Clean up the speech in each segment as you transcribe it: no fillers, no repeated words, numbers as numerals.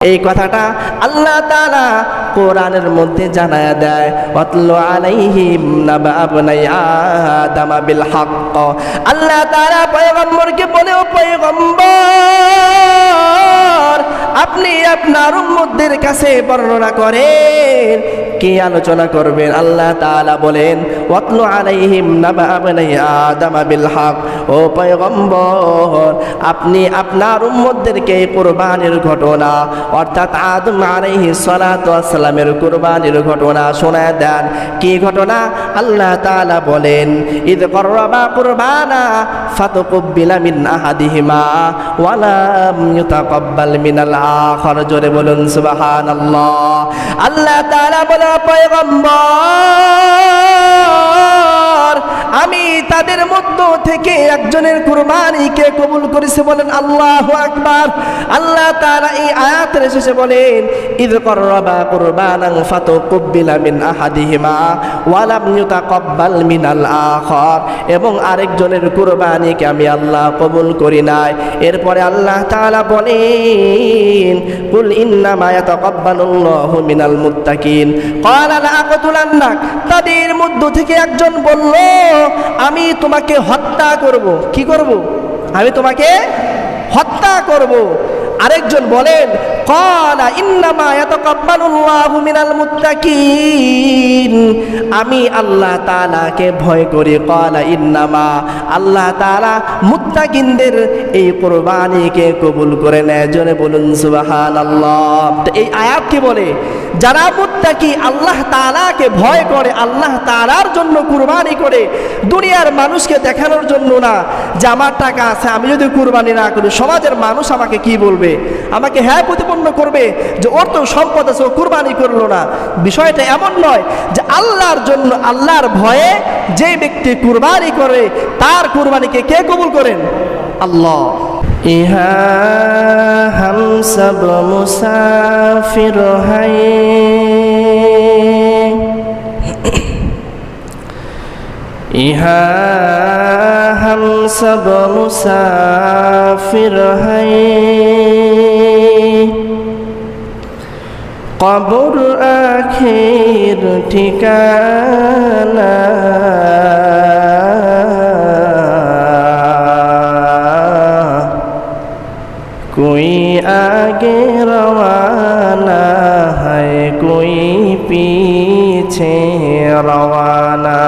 এই কথাটা আল্লাহ তাআলা কোরআনের মধ্যে জানায়া দেয়, ওয়াতলু আলাইহিম নাবা আবনাই আদামা বিল হক। আল্লাহ তাআলা পয়গম্বরকে বলে, ও পয়গম্বর, আপনি আপনার উম্মতদের কাছে বর্ণনা করেন। কি আলোচনা করবেন? আল্লাহ তাআলা বলেন, ওয়াতলু আলাইহিম নাবা আবনাই আদামা বিল হক। ও পয়গম্বর, আপনি আপনার উম্মতদেরকে কুরবানির ঘটনা, অর্থাৎ আদম আলাইহিস সালাতু ওয়াস সালামের কুরবানির ঘটনা শোনায় দেন। কি ঘটনা? আল্লাহ তাআলা বলেন, ইদ করবা কুরবানা ফাতাকুব্বিলা মিন আহাদিহিমা ওয়া লাম ইউতাকাব্বাল মিনাল আখার। জোরে বলুন সুবহানাল্লাহ। আল্লাহ তাআলা বলে, পয়গম্বর, আমি তাদের মধ্য থেকে একজনের কুরবানিকে কবুল করেছি। বলেন আল্লাহু আকবার। আল্লাহ তাআলা এই আয়াতের শেষে বলেন, ইয করবা কুরবানান ফাতাকুব্বিলা মিন আহাদিহিমা ওয়া লাম ইউতাকাব্বাল মিনাল আখার, এবং আরেকজনের কুরবানিকে আমি আল্লাহ কবুল করি নাই। এরপরে আল্লাহ তাআলা বলেন, কুল ইন্নামা ইয়াতাকাব্বালুল্লাহু মিনাল মুত্তাকিন ক্বালা লা আকতুলান্নাক। তাদের মধ্য থেকে একজন বলল, আমি তোমাকে হত্যা করব। কি করব? আমি তোমাকে হত্যা করব। আরেকজন বলেন, ক্বালা ইন্নামা ইয়াতাকাব্বালুল্লাহু মিনাল মুত্তাকিন, আমি আল্লাহ তাআলাকে ভয় করি। ক্বালা ইন্নামা, আল্লাহ তাআলা মুত্তাকিনদের এই কুরবানিকে কবুল করে নেয়। জোরে বলুন সুবহানাল্লাহ। তো এই আয়াত কি বলে? যারা মুত্তাকি, আল্লাহ তাআলাকে ভয় করে, আল্লাহ তাআলার জন্য কুরবানি করে, দুনিয়ার মানুষকে দেখানোর জন্য না যে আমার টাকা আছে, আমি যদি কুরবানি না করি সমাজের মানুষ আমাকে কি বলবে, আমাকে হ্যাঁ প্রতিপন্ন করবে যে ওর তো সম্পদ আছে, ও কুরবানি করলো না। বিষয়টা এমন নয় যে আল্লাহর জন্য, আল্লাহর ভয়ে যে ব্যক্তি কুরবানি করে তার কুরবানিকে কে কবুল করেন? আল্লাহ। ইহা হাম সব মুসাফির হাই, ইহা হাম সব মুসাফির হাই, কবর আখির ঠিকানা, कोई आगे रवाना है कोई पीछे रवाना।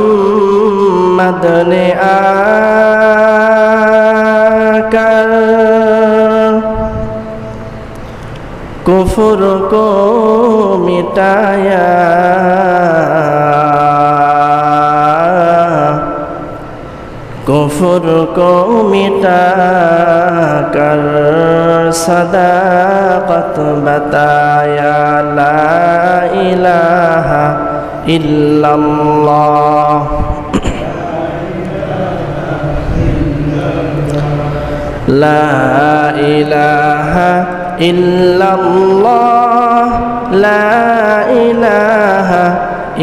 मोहम्मद ने आकर कुफ्र को मिटाया, कुफ्र को मिटा कर सदाकत बताया। ला इलाहा इल्लल्लाह, ला इलाहा इल्लल्लाह, ला इलाहा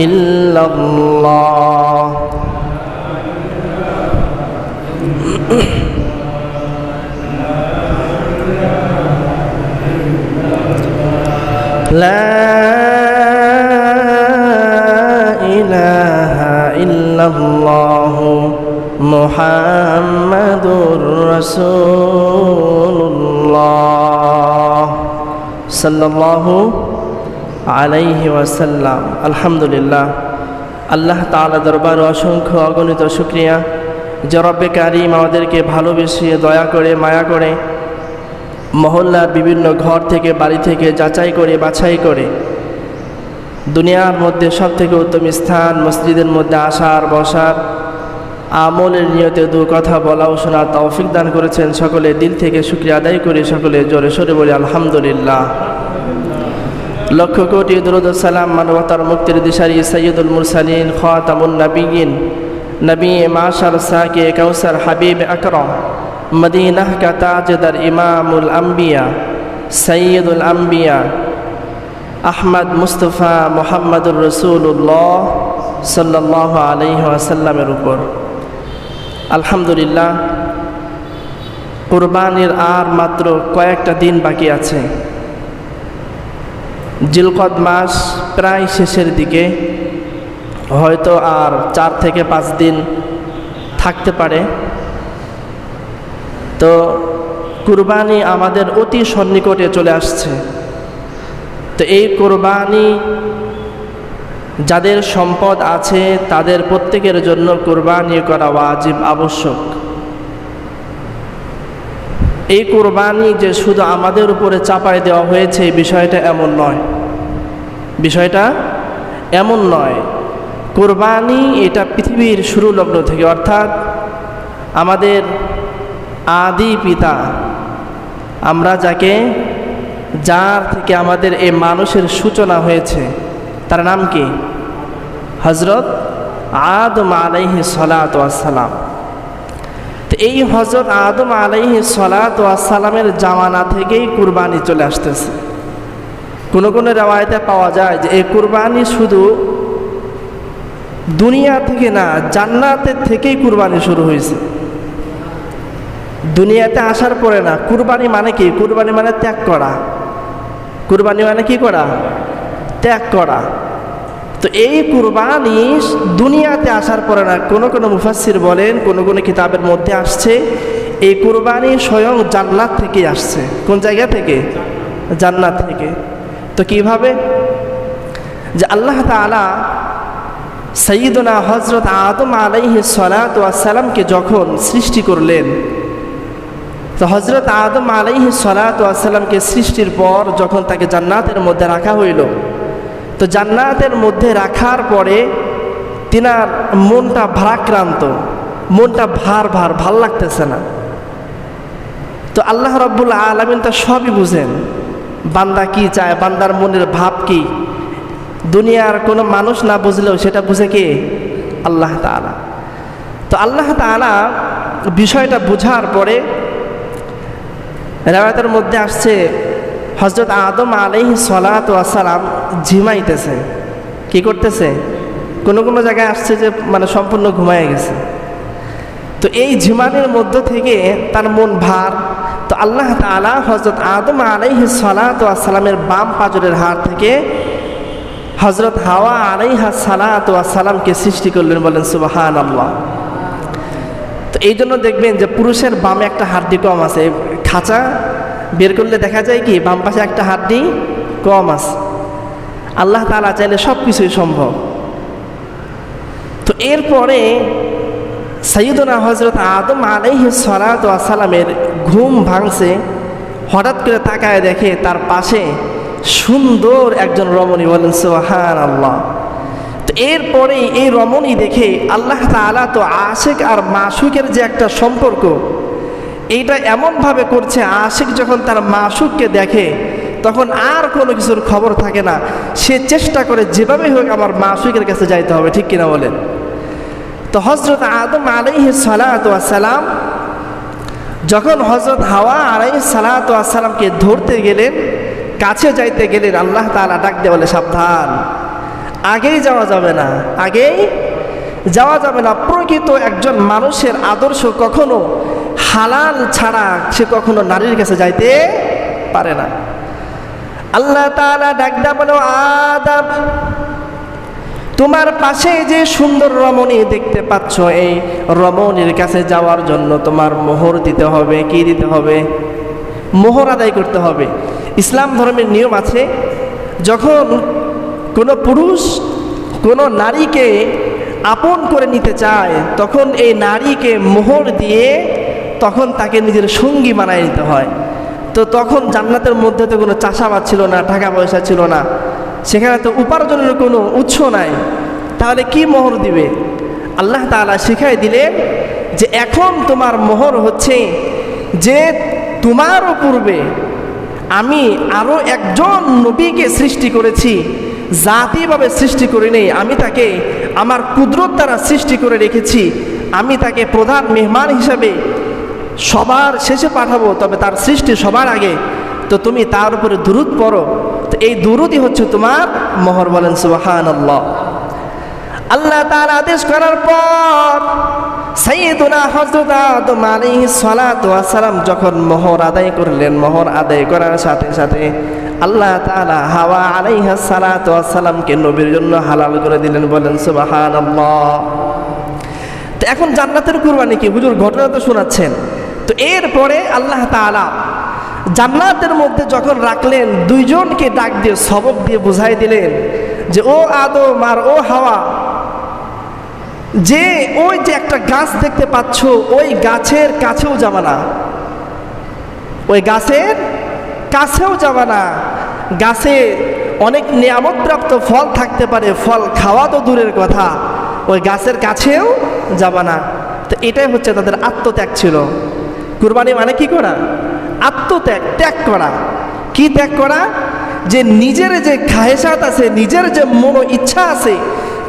इल्लल्लाह। লা ইলাহা ইল্লাল্লাহ মুহাম্মাদুর রাসূলুল্লাহ সাল্লাল্লাহু আলাইহি ওয়াসাল্লাম। আলহামদুলিল্লাহ, আল্লাহ তাআলা দরবারে অসংখ্য অগণিত শুকরিয়া যে রব্বে কারীম আমাদেরকে ভালোবেসে, দয়া করে, মায়া করে মহল্লার বিভিন্ন ঘর থেকে, বাড়ি থেকে যাচাই করে, বাছাই করে দুনিয়ার মধ্যে সব থেকে উত্তম স্থান মসজিদের মধ্যে আসার, বসার, আমলের নিয়তে দু কথা বলা ও শোনার তৌফিক দান করেছেন। সকলে দিল থেকে শুকরিয়া আদায় করে সকলে জোরে সোরে বলি আলহামদুলিল্লাহ। লক্ষ কোটি দুরূদ ও সালাম মানবতার মুক্তির দিশারি সাইয়্যিদুল মুরসালিন খাতামুন নবিয়্যিন, নবী মাশার সাকে কাউসার হাবিব আকরাম, মদিনা का ताजदार इमामुल अंबिया सैयदुल अंबिया আহমদ মুস্তফা মুহাম্মদুর রাসূলুল্লাহ সাল্লাল্লাহু আলাইহি ওয়াসাল্লামের উপর। আলহামদুলিল্লাহ, কুরবানির আর মাত্র কয়েকটা দিন বাকি আছে। জিলকদ মাস প্রায় শেষের দিকে, হয়তো আর 4 থেকে 5 দিন থাকতে পারে। তো কুরবানি আমাদের অতি সন্নিকটে চলে আসছে। তো এই কুরবানি যাদের সম্পদ আছে তাদের প্রত্যেকের জন্য কুরবানি করা ওয়াজিব, আবশ্যক। এই কুরবানি যে শুধু আমাদের উপরে চাপায় দেওয়া হয়েছে এই বিষয়টা এমন নয়, বিষয়টা এমন নয়। কুরবানি এটা পৃথিবীর শুরু লগ্ন থেকে, অর্থাৎ আমাদের আদি পিতা, আমরা যার থেকে আমাদের এই মানুষের সূচনা হয়েছে, তার নাম কি? হযরত আদম আলাইহিস সালাতু ওয়াস সালাম। তো এই হযরত আদম আলাইহিস সালাতু ওয়াস সালামের জামানা থেকেই কুরবানি চলে আসতেছে। কোন কোন রিওয়ায়াতে পাওয়া যায় যে এই কুরবানি শুধু দুনিয়া থেকে না, জান্নাতের থেকেই কুরবানি শুরু হয়েছে। দুনিয়াতে আসার পরে না। কুরবানি মানে কি? কুরবানি মানে ত্যাগ করা। কুরবানি মানে কি করা? ত্যাগ করা। তো এই কুরবানি দুনিয়াতে আসার পরে না। কোন কোন মুফাসসির বলেন, কোন কোন কিতাবের মধ্যে আসছে এই কুরবানি স্বয়ং জান্নাত থেকে আসছে। কোন জায়গা থেকে? জান্নাত থেকে। তো কিভাবে? যে আল্লাহ তাআলা সাইয়্যিদুনা হযরত আদম আলাইহিস সালাতু ওয়াস সালামকে যখন সৃষ্টি করলেন, তো হযরত আদম আলাইহিস সালাতু ওয়াস সালামকে সৃষ্টির পর যখন তাকে জান্নাতের মধ্যে রাখা হইল, তো জান্নাতের মধ্যে রাখার পরে তিনার মনটা ভারাক্রান্ত, মনটা ভাল লাগতেছে না। তো আল্লাহ রাব্বুল আলামিন তা সবই বুঝেন, বান্দা কি চায়, বান্দার মনের ভাব কি। দুনিয়ার কোনো মানুষ না বুঝলেও সেটা বুঝে কে? আল্লাহ তাআলা। তো আল্লাহ তাআলা বিষয়টা বুঝার পরে রিওয়ায়াতের মধ্যে আসছে হযরত আদম আলাইহিস সালাতু ওয়াস সালাম ঝিমাইতেছে। কি করতেছে? কোন কোন জায়গায় আসছে যে মানে সম্পূর্ণ ঘুমায় গেছে। তো এই ঝিমানির মধ্য থেকে তার মন ভার। তো আল্লাহ তাআলা হযরত আদম আলাইহিস সালাতু ওয়াস সালামের বাম পাজরের হাড় থেকে হযরত হাওয়া আলাইহাস সালাতু ওয়াস সালামকে সৃষ্টি করলেন। বলেন সুবহানাল্লাহ। তো এই জন্য দেখবেন যে পুরুষের বামে একটা হাড্ডি কম আছে। খাঁচা বের করলে দেখা যায় কি বাম পাশে একটা হাড্ডি কম আছে। আল্লাহ তাআলা চাইলে সব কিছুই সম্ভব। তো এরপরে সাইয়্যিদুনা হযরত আদম আলাইহিস সালাতু ওয়াস সালামের ঘুম ভাঙছে। হঠাৎ করে তাকায় দেখে তার পাশে সুন্দর একজন রমণী। বলেন সুবহানাল্লাহ। তো এরপরে এই রমণী দেখে আল্লাহ তাআলা তো আশিক আর মাশুকের যে একটা সম্পর্ক, এইটা এমনভাবে করছে, আশিক যখন তার মাশুককে দেখে তখন আর কোনো কিছুর খবর থাকে না। সে চেষ্টা করে যেভাবে হোক আমার মাশুকের কাছে যাইতে হবে। ঠিক কিনা বলেন? তো হযরত আদম আলাইহিস সালাতু ওয়াস সালাম যখন হযরত হাওয়া আলাইহিস সালাতু ওয়াস সালামকে ধরতে গেলেন, কাছে যাইতে গেলেন, আল্লাহ তাআলা ডাক দিয়ে বলে সাবধান, আগেই যাওয়া যাবে না, আগেই যাওয়া যাবে না। প্রকৃত একজন মানুষের আদর্শ কখনো হালাল ছাড়া সে কখনো নারীর কাছে যাইতে পারে না। আল্লাহ তাআলা ডাক দিয়ে বলে আদম, তোমার পাশে যে সুন্দর রমণী দেখতে পাচ্ছ, এই রমণীর কাছে যাওয়ার জন্য তোমার মোহর দিতে হবে। কি দিতে হবে? মোহর আদায় করতে হবে। ইসলাম ধর্মের নিয়ম আছে, যখন কোনো পুরুষ কোনো নারীকে আপন করে নিতে চায় তখন এই নারীকে মোহর দিয়ে তখন তাকে নিজের সঙ্গী বানায় নিতে হয়। তো তখন জান্নাতের মধ্যে তো কোনো চাষাবাদ ছিল না, টাকা পয়সা ছিল না, সেখানে তো উপার্জনের কোনো উৎস নাই। তাহলে কি মোহর দিবে? আল্লাহ তাআলা শিখাই দিলেন যে এখন তোমার মোহর হচ্ছে যে তোমার পূর্বে আমি আরও একজন নবীকে সৃষ্টি করেছি, জাতিভাবে সৃষ্টি করে নেই, আমি তাকে আমার কুদরত দ্বারা সৃষ্টি করে রেখেছি। আমি তাকে প্রধান মেহমান হিসাবে সবার শেষে পাঠাবো, তবে তার সৃষ্টি সবার আগে। তো তুমি তার উপরে দুরূদ পড়ো। তো এই দুরূদই হচ্ছে তোমার মোহর। বলেন সুবহানাল্লাহ। আল্লাহ তাআলা আদেশ করার পর সাইয়্যিদুনা হযরত আদম আলাইহিস সালাতু ওয়াস সালাম যখন মোহর আদায় করলেন, মোহর আদায় করার সাথে সাথে আল্লাহ তাআলা হাওয়া আলাইহিস সালাতু ওয়াস সালামকে নবীর জন্য হালাল করে দিলেন। বলেন সুবহানাল্লাহ। তো এখন জান্নাতের কুরবানি কি? হুজুর ঘটনা তো শোনাচ্ছেন। তো এরপরে আল্লাহ তাআলা জান্নাতের মধ্যে যখন রাখলেন, দুইজনকে ডাক দিয়ে সবক দিয়ে বুঝাই দিলেন যে ও আদম আর ও হাওয়া, যে ওই যে একটা গাছ দেখতে পাচ্ছ, ওই গাছের কাছেও যাবে না, ওই গাছের কাছেও যাবে না। গাছে অনেক নিয়ামতপ্রাপ্ত ফল থাকতে পারে, ফল খাওয়া তো দূরের কথা, ওই গাছের কাছেও যাবে না। তো এটাই হচ্ছে তাদের আত্মত্যাগ ছিল। কুরবানি মানে কি করা? আত্মত্যাগ, ত্যাগ করা। কি ত্যাগ করা? যে নিজের যে খায়েশাত আছে, নিজের যে মনো ইচ্ছা আছে,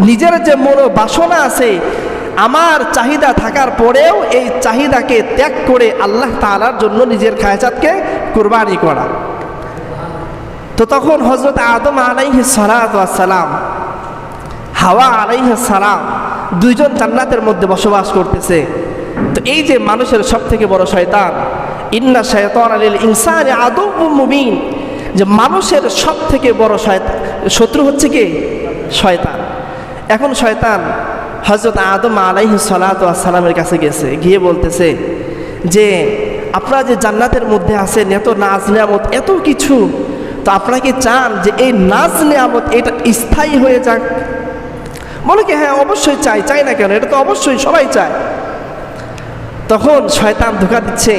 নিজের যে মনো বাসনা আছে, আমার চাহিদা থাকার পরেও এই চাহিদাকে ত্যাগ করে আল্লাহ তাআলার জন্য নিজের খায়েশাতকে কুরবানি করা। তো তখন হযরত আদম আলাইহিস সালাতু ওয়াস সালাম, হাওয়া আলাইহিস সালাম দুইজন জান্নাতের মধ্যে বসবাস করতেছে। তো এই যে মানুষের সবথেকে বড় শয়তান, ইন্না শায়তানা লিল ইনসানি আদুউম মুবিন, যে মানুষের সবথেকে বড় শত্রু হচ্ছে কি? শয়তান। এখন শয়তান হযরত আদম আলাইহিস সালাতু ওয়াস সালামের কাছে গেছে, গিয়ে বলতেছে যে আপনারা যে জান্নাতের মধ্যে আছেন, এত নাজ নিয়ামত, এত কিছু, তো আপনারা কি চান যে এই নাজ নিয়ামত এটা স্থায়ী হয়ে যাক? বলে কি হ্যাঁ অবশ্যই চাই, চাই না কেন, এটা তো অবশ্যই সবাই চায়। তখন শয়তান ধোঁকা দিচ্ছে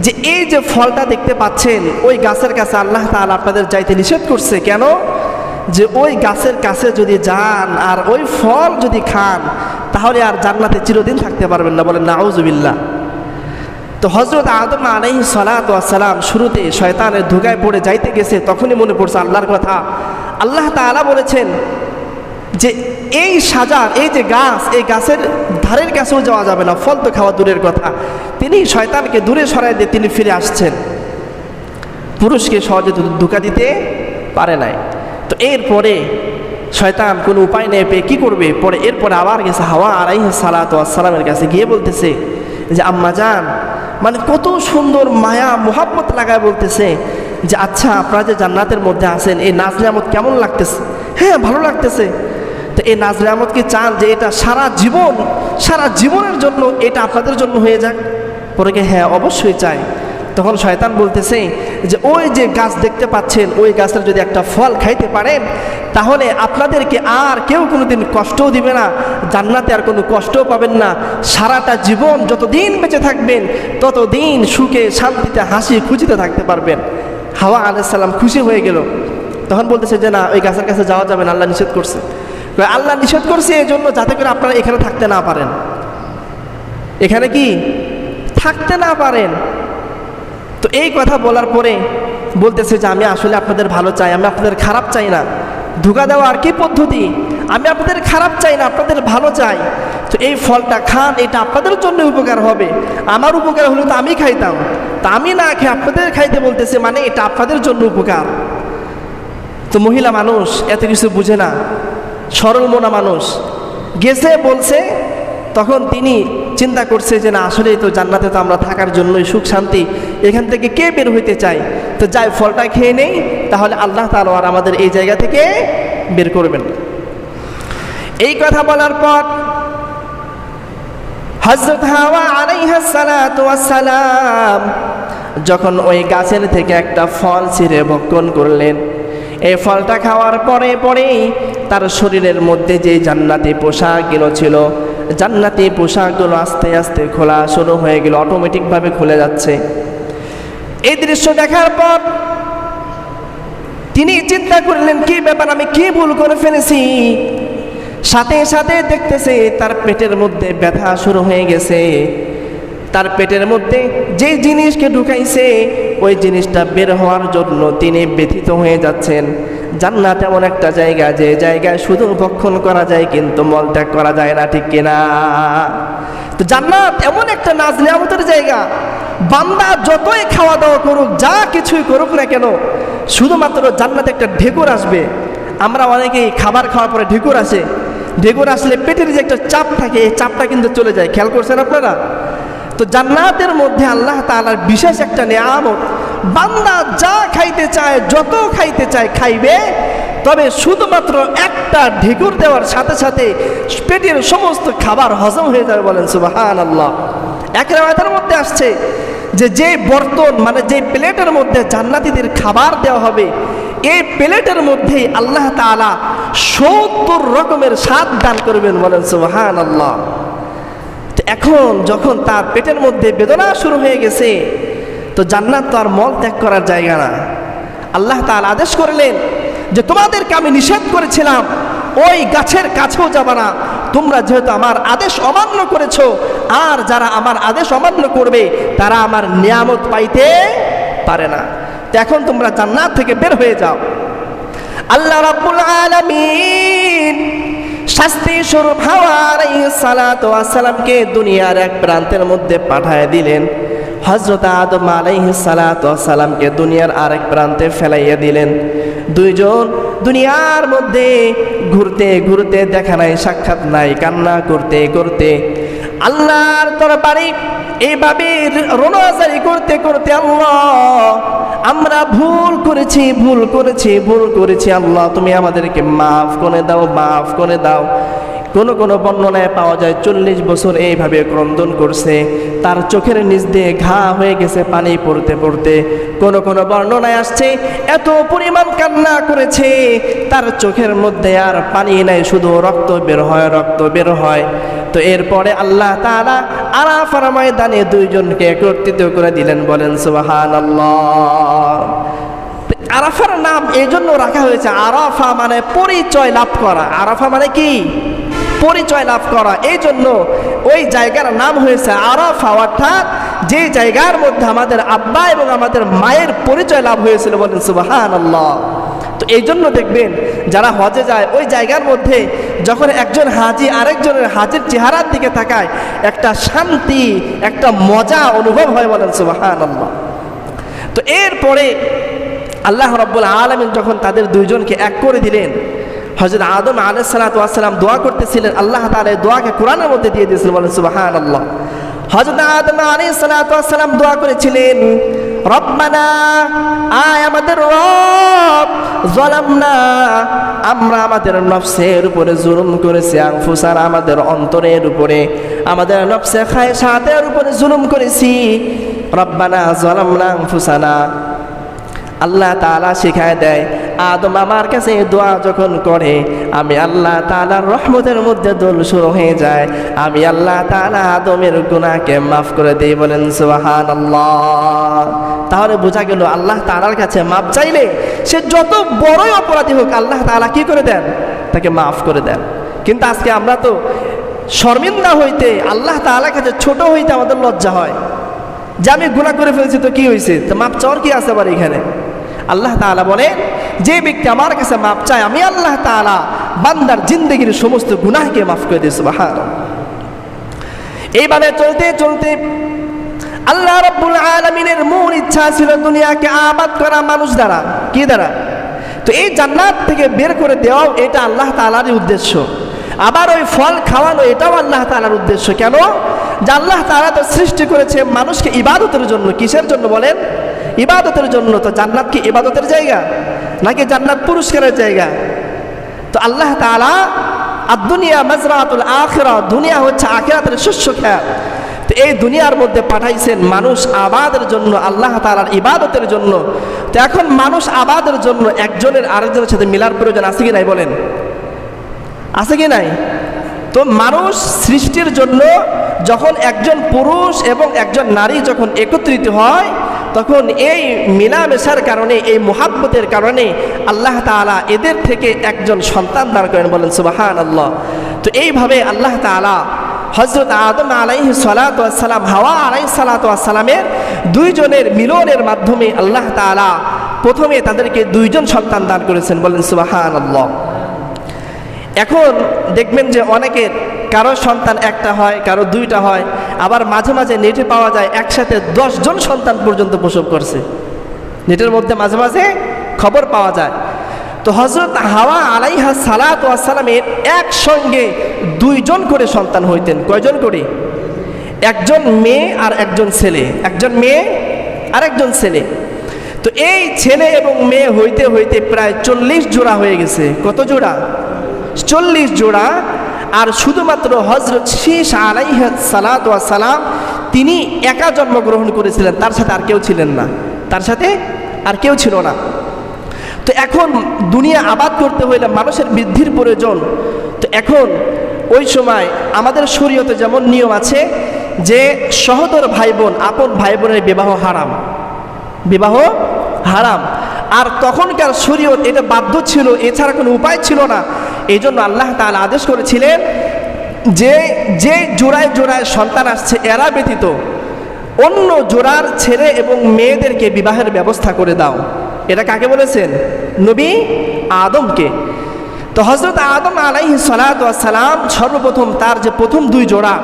যে এই যে ফলটা দেখতে পাচ্ছেন, ওই গাছের কাছে আল্লাহ তাআলা আপনাদের যাইতে নিষেধ করছে। কেন? যে ওই গাছের কাছে যদি যান আর ওই ফল যদি খান, তাহলে আর জান্নাতে চিরদিন থাকতে পারবেন না। বলেন নাউজুবিল্লাহ। তো হযরত আদম আলাইহিস সালাতু ওয়াস সালাম শুরুতে শয়তানের ধোঁকায় পড়ে যাইতে গেছে, তখনই মনে পড়ছে আল্লাহর কথা। আল্লাহ তাআলা বলেছেন যে এই সাজার, এই যে গাছ, এই গাছের ধারের কাছেও যাওয়া যাবে না, ফল তো খাওয়া দূরের কথা। তিনি শয়তানকে দূরে সরাই দিয়ে তিনি ফিরে আসছেন। পুরুষকে সহজে ধোঁকা দিতে পারে নাই। তো এরপরে শয়তান কোনো উপায় নেই পেয়ে কী করবে, এরপরে আবার গেছে হাওয়া আলাইহিস সালাতু ওয়াস সালামের কাছে, গিয়ে বলতেছে যে আম্মা জান, মানে কত সুন্দর মায়া মোহাব্বত লাগায় বলতেছে যে আচ্ছা আপনারা যে জান্নাতের মধ্যে আছেন, এই নাজ নিয়ামত কেমন লাগতেছে? হ্যাঁ ভালো লাগতেছে। তো এই নাজ নিয়ামত কি চান যে এটা সারা জীবনের জন্য এটা আপনাদের জন্য হয়ে যাক? পরে কি হ্যাঁ অবশ্যই চাই। তখন শয়তান বলতেছে যে ওই যে গাছ দেখতে পাচ্ছেন, ওই গাছের যদি একটা ফল খাইতে পারেন, তাহলে আপনাদেরকে আর কেউ কোনোদিন কষ্টও দিবে না, জান্নাতে আর কোনো কষ্টও পাবেন না। সারাটা জীবন যতদিন বেঁচে থাকবেন, ততদিন সুখে শান্তিতে হাসি খুশিতে থাকতে পারবেন। হাওয়া আলাইহিস সালাম খুশি হয়ে গেল। তখন বলতেছে যে না, ওই গাছের কাছে যাওয়া যাবে না, আল্লাহ নিষেধ করছে। আল্লাহ নিষেধ করছে এই জন্য যাতে করে আপনারা এখানে থাকতে না পারেন, এখানে কি থাকতে না পারেন। তো এই কথা বলার পরে বলতেছে যে আমি আসলে আপনাদের ভালো চাই, আমি আপনাদের খারাপ চাই না। ধোঁকা দেওয়া আর কি পদ্ধতি? আমি আপনাদের খারাপ চাই না, আপনাদের ভালো চাই। তো এই ফলটা খান, এটা আপনাদের জন্য উপকার হবে। আমার উপকার হলো তো আমি খাইতাম, তা আমি না খেয়ে আপনাদের খাইতে বলতেছে, মানে এটা আপনাদের জন্য উপকার। তো মহিলা মানুষ এত কিছু বুঝে না, সরল মনা মানুষ গেছে বলছে। তখন তিনি চিন্তা করছে যে না, আসলে তো জান্নাতে তো আমরা থাকার জন্যই, সুখ শান্তি, এখান থেকে কে বের হইতে চায়? তো যাই ফলটা খেয়ে নেই, তাহলে আল্লাহ তাআলা আর আমাদের এই জায়গা থেকে বের করবেন। এই কথা বলার পর হযরত হাওয়া আলাইহিস সালাতু ওয়াস সালাম যখন ওই গাছের থেকে একটা ফল ছিঁড়ে ভক্ষণ করলেন, এই ফলটা খাওয়ার পরেই তার শরীরের মধ্যে যে জান্নাতি পোশাকগুলো ছিল, জান্নাতি পোশাকগুলো আস্তে আস্তে খোলা শুরু হয়ে গেল, অটোমেটিকভাবে খুলে যাচ্ছে। এই দৃশ্য দেখার পর তিনি চিন্তা করলেন কি ব্যাপার, আমি কি ভুল করে ফেলেছি। সাথে সাথে দেখতেছে তার পেটের মধ্যে ব্যথা শুরু হয়ে গেছে। তার পেটের মধ্যে যে জিনিসকে ঢুকাইছে, ওই জিনিসটা বের হওয়ার জন্য তিনি ব্যথিত হয়ে যাচ্ছেন। জান্নাত এমন একটা জায়গা, যে জায়গায় শুধু ভক্ষণ করা যায় কিন্তু মলত্যাগ করা যায় না, ঠিক কিনা? তো জান্নাত এমন একটা নাজ নিয়ামতের জায়গা, বান্দা যতই খাওয়া দাওয়া করুক, যা কিছুই করুক না কেন, শুধুমাত্র জান্নাতে একটা ঢেকুর আসবে। আমরা অনেকেই খাবার খাওয়ার পরে ঢেকুর আসে, ঢেকুর আসলে পেটের যে একটা চাপ থাকে, এই চাপটা কিন্তু চলে যায়। খেয়াল করছেন আপনারা? তো জান্নাতের মধ্যে আল্লাহ তাআলার বিশেষ একটা নিয়ামত, বান্দা যা খাইতে চায়, যত খাইতে চায় খাইবে, তবে শুধুমাত্র একটা ঢেকুর দেওয়ার সাথে সাথে পেটের সমস্ত খাবার হজম হয়ে যাবে। বলেন সুবহানাল্লাহ। এক রাওয়ায়াতের মধ্যে আসছে যে বর্তন মানে যে প্লেটের মধ্যে জান্নাতীদের খাবার দেওয়া হবে, এই প্লেটের মধ্যেই আল্লাহ তাআলা ৭০ রকমের স্বাদ দান করবেন। বলেন সুবহানাল্লাহ। তো এখন যখন তার পেটের মধ্যে বেদনা শুরু হয়ে গেছে, তো জান্নাত তো আর মল ত্যাগ করার জায়গা না। আল্লাহ তাআলা আদেশ করলেন যে তোমাদেরকে আমি নিষেধ করেছিলাম ওই গাছের কাছেও যাবে না, তোমরা যেহেতু আমার আদেশ অমান্য করেছো, আর যারা আমার আদেশ অমান্য করবে তারা আমার নিয়ামত পাইতে পারে না। তো এখন তোমরা জান্নাত থেকে বের হয়ে যাও। আল্লাহ রাব্বুল আলামিন শাস্তি স্বরূপ হাওয়া আলাইহিস সালাতু ওয়াস সালামকে দুনিয়ার এক প্রান্তের মধ্যে পাঠায় দিলেন, হযরত আদম আলাইহিস সালাতু ওয়াস সালামকে দুনিয়ার আরেক প্রান্তে ফেলাইয়া দিলেন। দুইজন দুনিয়ার মধ্যে ঘুরতে ঘুরতে দেখা নাই, সাক্ষাৎ নাই, কান্না করতে করতে আল্লাহর দরবারে এইভাবে রোনাজারি করতে করতে, আল্লাহ আমরা ভুল করেছি, ভুল করেছি, ভুল করেছি, আল্লাহ তুমি আমাদেরকে মাফ করে দাও, মাফ করে দাও। কোন কোন বর্ণনায় পাওয়া যায় 40 বছর এইভাবে ক্রন্দন করছে, তার চোখের নিচ দিয়ে ঘা হয়ে গেছে পানি পড়তে পড়তে। কোন কোন বর্ণনায় আসছে এত পরিমাণ কান্না করেছে তার চোখের মধ্যে আর পানি নাই, শুধু রক্ত বের হয়, রক্ত বের হয়। তো এরপরে আল্লাহ তাআলা আরাফার ময়দানে দুইজনকে একত্রিত করে দিলেন। বলেন সুবহানাল্লাহ। আরাফার নাম এই জন্য রাখা হয়েছে, আরাফা মানে পরিচয় লাভ করা। আরাফা মানে কি? পরিচয় লাভ করা। এই জন্য ওই জায়গার নাম হয়েছে আরাফা, অর্থাৎ যে জায়গার মধ্যে আমাদের আব্বা এবং আমাদের মায়ের পরিচয় লাভ হয়েছিল। বলেন সুবহানাল্লাহ। তো এই জন্য দেখবেন যারা হজে যায় ওই জায়গার মধ্যে যখন একজন হাজি আরেকজনের হাজির চেহারার দিকে তাকায়, একটা শান্তি, একটা মজা অনুভব হয়। বলেন সুবহানাল্লাহ। তো এরপরে আল্লাহ রাব্বুল আলামিন যখন তাদের দুইজনকে এক করে দিলেন, হযরত আদম আলাইহিস সালাতু ওয়াস সালাম দোয়া করতেছিলেন, আল্লাহ তাআলা এই দোয়াকে কোরআনের মধ্যে দিয়ে দিয়েছিলেন। বলেন সুবহানাল্লাহ। হযরত আদম আলাইহিস সালাতু ওয়াস সালাম দোয়া করেছিলেন, রব্বানা, আয় আমাদের রব, যালামনা, আমরা আমাদের নফসের উপরে জুলুম করেছি, আনফুসানা, আমাদের অন্তরের উপরে, আমাদের নফসে খায়সাতের উপরে জুলুম করেছি। রব্বানা যালামনা আনফুসানা। আল্লাহ তাআলা শিখায় দেয়, আদম আমার কাছে দোয়া যখন করে, আমি আল্লাহ তাআলার রহমতের মধ্যে দোল শুরু হয়ে যায়, আমি আল্লাহ তাআলা আদমের গুনাহকে মাফ করে দেই। বলেন সুবহানাল্লাহ। তাহলে বোঝা গেল আল্লাহ তাআলার কাছে মাফ চাইলে সে যত বড়ই অপরাধী হোক আল্লাহ তাআলা কি করে দেন? তাকে মাফ করে দেন। কিন্তু আজকে আমরা তো শর্মিন্দা হইতে, আল্লাহ তাআলার কাছে ছোট হইতে আমাদের লজ্জা হয় যে আমি গুনাহ করে ফেলছি, তো কি হয়েছে, তো মাফ চাওয়ার কি আছে আবার এখানে? আল্লাহ তাআলা বলেন, যে ব্যক্তি আমার কাছে মাফ চায়, আমি আল্লাহ তাআলা বান্দার জিন্দেগির সমস্ত গুনাহকে মাফ করে দিই। সুবহানাল্লাহ। এইভাবে চলতে চলতে আল্লাহ রাব্বুল আলামিনের মূল ইচ্ছা ছিল দুনিয়াকে আবাদ করা মানুষ দ্বারা। কি দ্বারা? তো এই জান্নাত থেকে বের করে দেওয়াও এটা আল্লাহ তাআলারই উদ্দেশ্য। আবার ওই ফল খাওয়ানো এটাও আল্লাহ তাআলার উদ্দেশ্য। কেন? যে আল্লাহ তাআলা তো সৃষ্টি করেছে মানুষকে ইবাদতের জন্য। কিসের জন্য বলেন? ইবাদতের জন্য। তো জান্নাত কি ইবাদতের জায়গা নাকি জান্নাত পুরস্কারের জায়গা? তো আল্লাহ তাআলা আদ-দুনিয়া মাজরাতুল আখিরা, দুনিয়া হচ্ছে আখিরাতের শস্য ক্ষেত। তো এই দুনিয়ার মধ্যে পাঠাইছেন মানুষ আবাদের জন্য, আল্লাহ তাআলার ইবাদতের জন্য। তো এখন মানুষ আবাদের জন্য একজনের আরেকজনের সাথে মিলার প্রয়োজন আছে কি নাই বলেন? আছে কি নাই? তো মানুষ সৃষ্টির জন্য যখন একজন পুরুষ এবং একজন নারী যখন একত্রিত হয়, তখন এই মিলামেশার কারণে, এই মুহাব্বতের কারণে আল্লাহ তাআলা এদের থেকে একজন সন্তান দান করেন। বলেন সুবহানাল্লাহ। তো এইভাবে আল্লাহ তাআলা হযরত আদম আলাইহিস সালাতু ওয়াস সালাম, হাওয়া আলাইহিস সালাতু ওয়াস সালামের দুইজনের মিলনের মাধ্যমে আল্লাহ তাআলা প্রথমে তাদেরকে দুইজন সন্তান দান করেছেন। বলেন সুবহানাল্লাহ। এখন দেখবেন যে অনেকের কারো সন্তান একটা হয়, কারো দুইটা হয়, আবার মাঝে মাঝে নেটে পাওয়া যায় একসাথে 10 জন সন্তান পর্যন্ত প্রসব করছে। নেটের মধ্যে মাঝে মাঝে খবর পাওয়া যায়। তো তো হযরত হাওয়া আলাইহা সালাতু ওয়াস সালামের একসঙ্গে দুইজন করে সন্তান হইতেন। কয়জন করে? একজন মেয়ে আর একজন ছেলে, একজন মেয়ে আর একজন ছেলে। তো এই ছেলে এবং মেয়ে হইতে হইতে প্রায় 40 জোড়া হয়ে গেছে। কত জোড়া? 40 জোড়া। আর শুধুমাত্র হযরত শীশ আলাইহিস সালাতু ওয়াস সালাম তিনি একা জন্মগ্রহণ করেছিলেন, তার সাথে আর কেউ ছিলেন না, তার সাথে আর কেউ ছিল না। তো এখন দুনিয়া আবাদ করতে হইলে মানুষের বৃদ্ধির প্রয়োজন। তো এখন ওই সময় আমাদের শরীয়তে যেমন নিয়ম আছে যে সহোদর ভাই বোন, আপন ভাই বোনের বিবাহ হারাম, বিবাহ হারাম। আর তখনকার শরীয়ত এটা বাধ্য ছিল, এছাড়া কোনো উপায় ছিল না। এই জন্য আল্লাহ তাআলা আদেশ করেছিলেন যে যে জোড়ায় জোড়ায় সন্তান আসছে এরা ব্যতীত অন্য জোড়ার ছেলে এবং মেয়েদেরকে বিবাহের ব্যবস্থা করে দাও। এটা কাকে বলেছেন? নবী আদমকে। তো হযরত আদম আলাইহিস সালাতু ওয়াস সালাম সর্বপ্রথম তার যে প্রথম দুই জোড়া,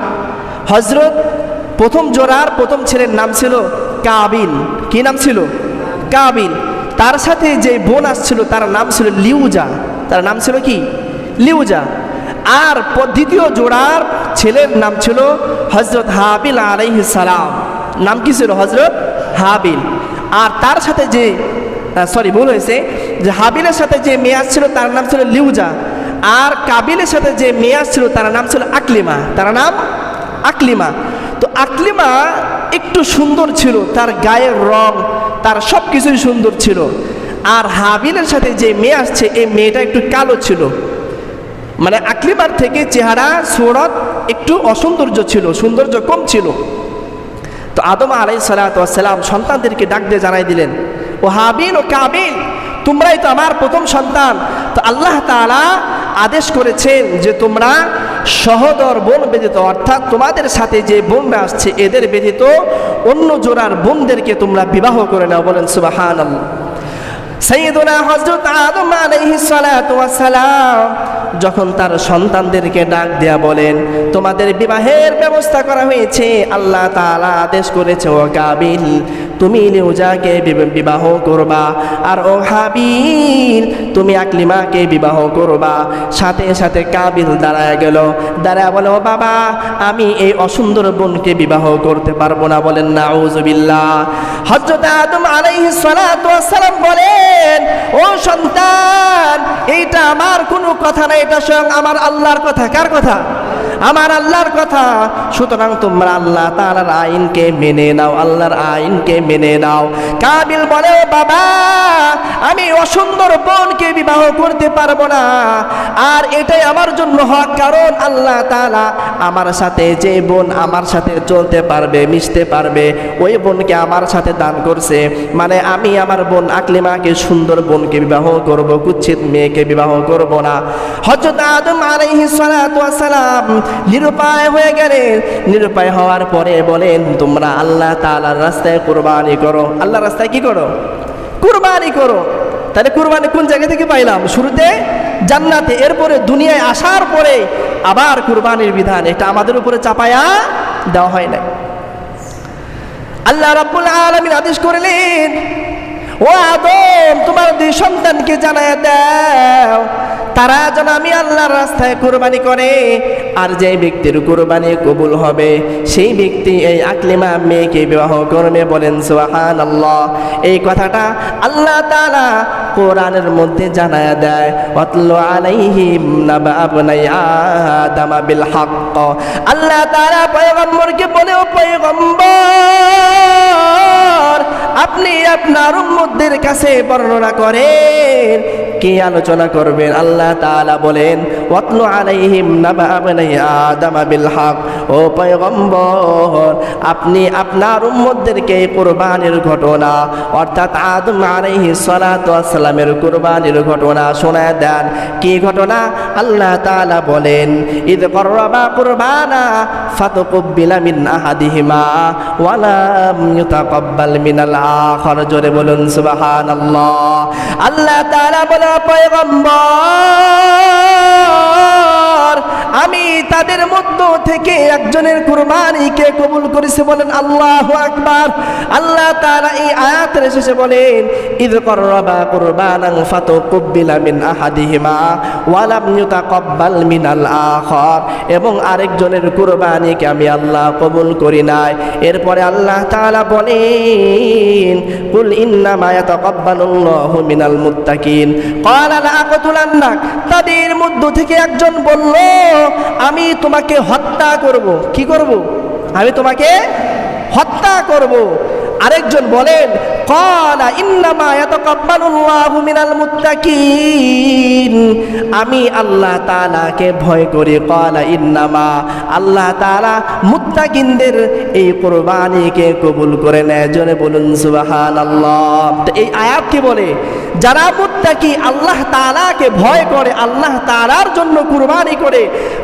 হযরত প্রথম জোড়ার প্রথম ছেলের নাম ছিল কাবিল। কি নাম ছিল? কাবিল। তার সাথে যে বোন আসছিল তার নাম ছিল লিউজা। তার নাম ছিল কি? লিউজা। আর দ্বিতীয় জোড়ার ছেলের নাম ছিল হযরত হাবিল আলাইহিস সালাম। নাম কি ছিল? হযরত হাবিল। আর তার সাথে যে ভুল হয়েছে, যে হাবিলের সাথে যে মেয়ে আসছিল তার নাম ছিল লিউজা। আর কাবিলের সাথে যে মেয়ে আসছিল তার নাম ছিল আকলিমা। তার নাম আকলিমা। তো আকলিমা একটু সুন্দর ছিল, তার গায়ের রং, তার সব কিছুই সুন্দর ছিল। আর হাবিলের সাথে যে মেয়ে আসছে এই মেয়েটা একটু কালো ছিল, মানে আকলিমার থেকে চেহারা সুরত একটু অসৌন্দর্য ছিল, সৌন্দর্য কম ছিল। তো আদম আলাইহিস সালাতু ওয়াস সালাম সন্তানদেরকে ডাক দিয়ে জানাই দিলেন, ও হাবিল ও কাবিল, তোমরাই তো আমার প্রথম সন্তান। তো আল্লাহ তাআলা আদেশ করেছেন যে তোমরা সহোদর বোন ব্যতীত, অর্থাৎ তোমাদের সাথে যে বোনরা আসছে এদের ব্যতীত অন্য জোড়ার বোনদেরকে তোমরা বিবাহ করে নাও। বলেন সুবহানাল্লাহ। সাইয়্যিদুনা হযরত আদম আলাইহিস সালাতু ওয়াস সালাম যখন তার সন্তানদেরকে ডাক দেয়া বলেন, তোমাদের বিবাহের ব্যবস্থা করা হয়েছে, আল্লাহ তাআলা আদেশ করেছে ও কাবিল তুমি লিউজাকে বিবাহ করবা, আর ও হাবিল তুমি আকলিমাকে বিবাহ করবা। সাথে সাথে কাবিল দাঁড়ায় গেল, দাঁড়ায় বলে, ও বাবা আমি এই অসুন্দর বোনকে বিবাহ করতে পারবো না। বলেন নাউযুবিল্লাহ। হযরত আদম আলাইহিস সালাতু ওয়াস সালাম বলেন, ও সন্তান এইটা আমার কোনো কথা না, এটা স্বয়ং আমার আল্লাহর কথা। কার কথা? আমার আল্লাহর কথা। সুতরাং তোমরা আল্লাহ তাআলার আইনকে মেনে নাও, আল্লাহর আইনকে মেনে নাও। কাবিল বলে, ও বাবা আমি অসুন্দর বোনকে বিবাহ করতে পারবো না, আর এটাই আমার জন্য হক, কারণ আল্লাহ তাআলা আমার সাথে যে বোন আমার সাথে চলতে পারবে, মিশতে পারবে, ওই বোনকে আমার সাথে দান করছে। মানে আমি আমার বোন আকলিমাকে সুন্দর বোনকে বিবাহ করব, কুচ্ছিত মেয়েকে বিবাহ করব না। হযরত আদম আলাইহিস সালাতু ওয়াস সালাম নিরুপায় হয়ে গেলেন। নিরুপায় হওয়ার পরে বলেন, তোমরা আল্লাহ তাআলার রাস্তায় কুরবানি করো। আল্লাহর রাস্তায় কি করো? কুরবানি করো। তাহলে কুরবানি কোন জায়গা থেকে পাইলাম? শুরুতে জান্নাতে, এরপরে দুনিয়ায় আসার পরে আবার কুরবানির বিধান, এটা আমাদের উপরে চাপায়া দেওয়া হয় না। আল্লাহ রাব্বুল আলামিন আদেশ করলেন, ও আদম তোমার দুই সন্তানকে জানায় দাও তারা যেন আমি আল্লাহর রাস্তায় কুরবানি করে, আর যে ব্যক্তির কুরবানি কবুল হবে সেই ব্যক্তি এই আকলিমা মেয়েকে বিবাহ করবে। বলেন সুবহানাল্লাহ। এই কথাটা আল্লাহ তাআলা কোরআনের মধ্যে জানায়া দেয়, ওয়াতলু আলাইহিম নাবা আবনাই আদম বিল হক। আল্লাহ তাআলা পয়গম্বরকে বলে, ও পয়গম্বর আপনি আপনার উম্মতদের কাছে বর্ণনা করেন। কি আলোচনা করবেন? আল্লাহ তাআলা বলেন, ওয়াতলু আলাইহিম নাবা আবনাই আদম বিল হক। ও পয়গম্বর আপনি আপনার উম্মতদেরকে কুরবানির ঘটনা, অর্থাৎ আদম আলাইহিস সালাতু ওয়াস সালামের কুরবানির ঘটনা শোনায় দেন। কি ঘটনা? আল্লাহ তাআলা বলেন, ইদ করবা কুরবানা ফাতাকুব্বিলা মিন আহাদিহিমা ওয়া লাম ইউতাকাব্বাল মিনাল আখার। জোরে বলুন সুবহানাল্লাহ। আল্লাহ তাআলা বলে, পয়গম্বর আমি তাদের মধ্য থেকে একজনের কুরবানিকে কবুল করেছি, বলেন আল্লাহু আকবার। আল্লাহ তাআলা এই আয়াতের শেষে বলেন ইয কররাবা কুরবানান ফাতুকুব্বিলা মিন আহাদিহিমা ওয়া লাম ইউতাকাব্বাল মিনাল আখার, এবং আরেকজনের কুরবানিকে আমি আল্লাহ কবুল করি নাই। এরপরে আল্লাহ তাআলা বলেন কুল ইন্নামা ইয়াতাকাব্বালুল্লাহু মিনাল মুত্তাকিন ক্বালা লা আকতুলান্নাক। তাদের মধ্য থেকে একজন বলল আমি তোমাকে হত্যা করব। কি করব? আমি তোমাকে হত্যা করব। আরেকজন বলেন ক্বালা ইন্নামা ইয়াতাকাব্বালুল্লাহু মিনাল মুত্তাকিন, আমি আল্লাহ তাআলাকে ভয় করি। ক্বালা ইন্নামা, আল্লাহ তাআলা মুত্তাকিনদের এই কুরবানিকে কবুল করে নেয়। জোরে বলুন সুবহানাল্লাহ। তো এই আয়াত কি বলে? যারা মুত্তাকি, আল্লাহ তাআলাকে ভয় করে, আল্লাহ তাআলার জন্য কুরবানি করে,